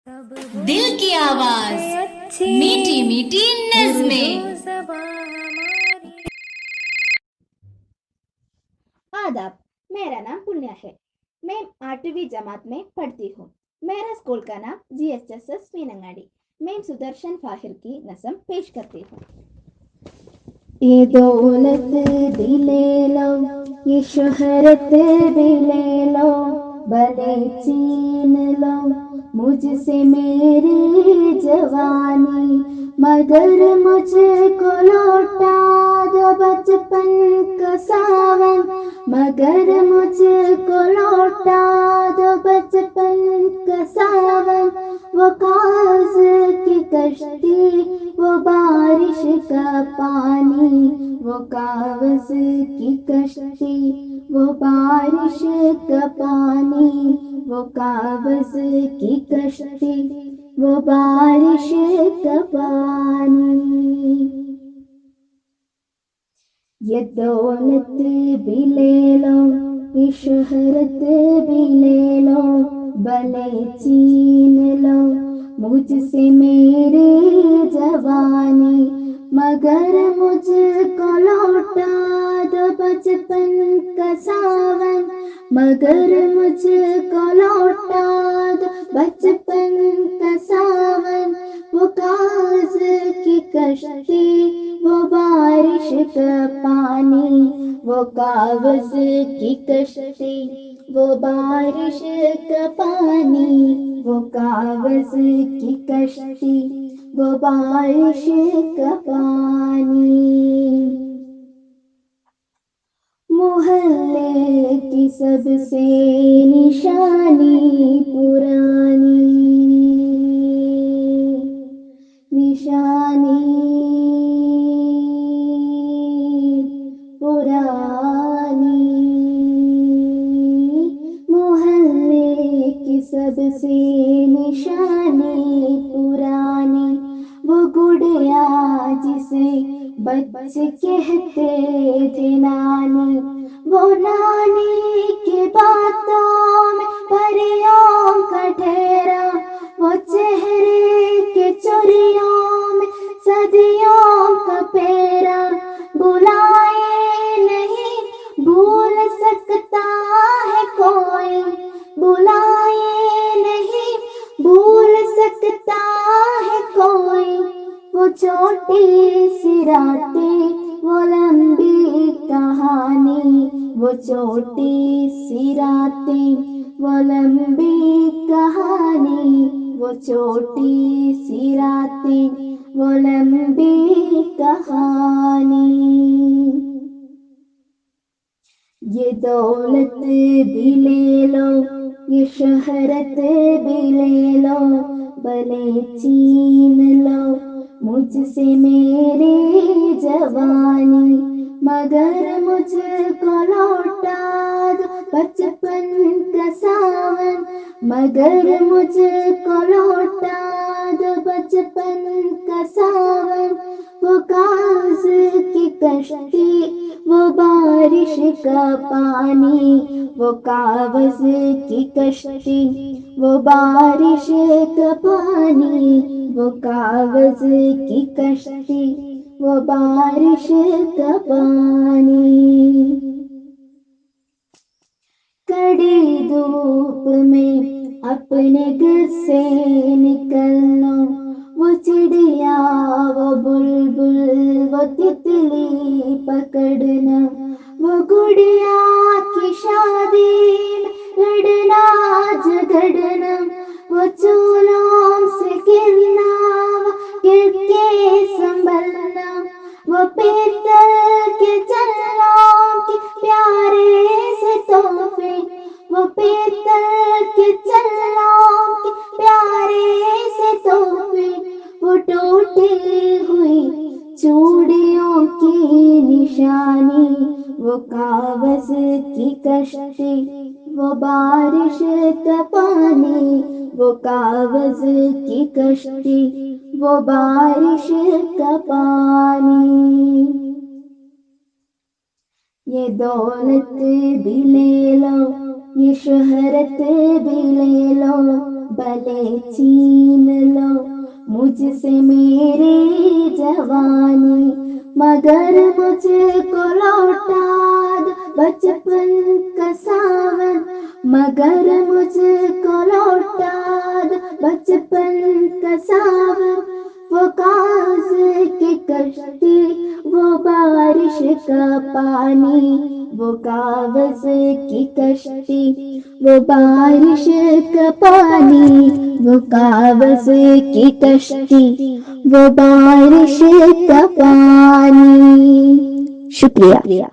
दिल की आवाज, मीठी मीठी नज़्में। आदाब। मेरा नाम पुण्या है। मैं 8वीं जमात में पढ़ती हूँ। मेरा स्कूल का नाम GHSS मीनंगाड़ी। मैं सुदर्शन फाहिर की नज़म पेश करती हूँ। ये दौलत भी ले लो, ये शोहरत भी ले लो, भले छीन लो मुझसे मेरी जवानी, मगर मुझको लौटा दो बचपन का सावन, मगर मुझको लौटा दो बचपन का सावन। वो कागज की कश्ती, वो बारिश का पानी, वो कागज की कश्ती, वो बारिश का पानी, वो कागज की कश्ती, वो बारिश का पानी। ये दौलत भी ले लो, ये शोहरत भी ले लो, भले छीन लो मुझसे मेरी जवानी, मगर मुझको लौटा दो बचपन का सावन, मगर मुझको लौटा दो बचपन का सावन। वो कागज की कश्ती, वो बारिश का पानी, वो कागज की कश्ती, वो बारिश का पानी, वो कागज की कश्ती, वो बारिश का पानी। मोहल्ले की सबसे निशानी पुरानी, निशानी पुरानी, मोहल्ले की सबसे निशानी पुरानी। वो गुड़िया जिसे बच्चे कहते थे नानी, वो नानी की बातों में परियों का ठहरा, वो चेहरे के चोरियों में सदियों का पेरा। बुलाए नहीं भूल सकता है कोई, बुलाए नहीं भूल सकता है कोई। वो छोटी सी रातें, वो लंबी कहानी, वो छोटी सी रातें, वो लंबी कहानी, वो छोटी सी रातें, वो लंबी कहानी। ये दौलत भी ले लो, ये शोहरत भी ले लो, भले छीन लो मुझसे मेरी जवानी, मगर मुझको लौटा दो बचपन का सावन, मगर मुझको लौटा दो बचपन का सावन। वो कागज की कश्ती, वो बारिश का पानी, वो कागज की कश्ती, वो बारिश का पानी, वो कागज की कश्ती, वो बारिश का पानी। कड़ी धूप में अपने घर से निकलना, वो चिड़िया, वो बुलबुल, वो तितली पकड़ना, वो गुड़िया की शादी में लड़ना झगड़ना, वो चूल्हों से गिरना, वो गिर के संभलना, वो पीतल के चल्लों के प्यारे से तोहफे, वो पीतल के चल्लों के प्यारे से तोहफे। वो टूटी हुई चूड़ियों की निशानी, वो कागज की कश्ती, वो बारिश का पानी, वो कागज की कश्ती, वो बारिश का पानी। ये दौलत भी ले लो, ये शोहरत भी ले लो, भले छीन लो मुझसे मेरी जवानी, मगर मुझको लौटा दो बचपन का सावन, मगर मुझको लौटा दो बचपन का सावन। वो कागज की कश्ती, वो बारिश का पानी, वो कागज की कश्ती, वो बारिश का पानी, वो कागज की कश्ती, वो बारिश का पानी। शुक्रिया।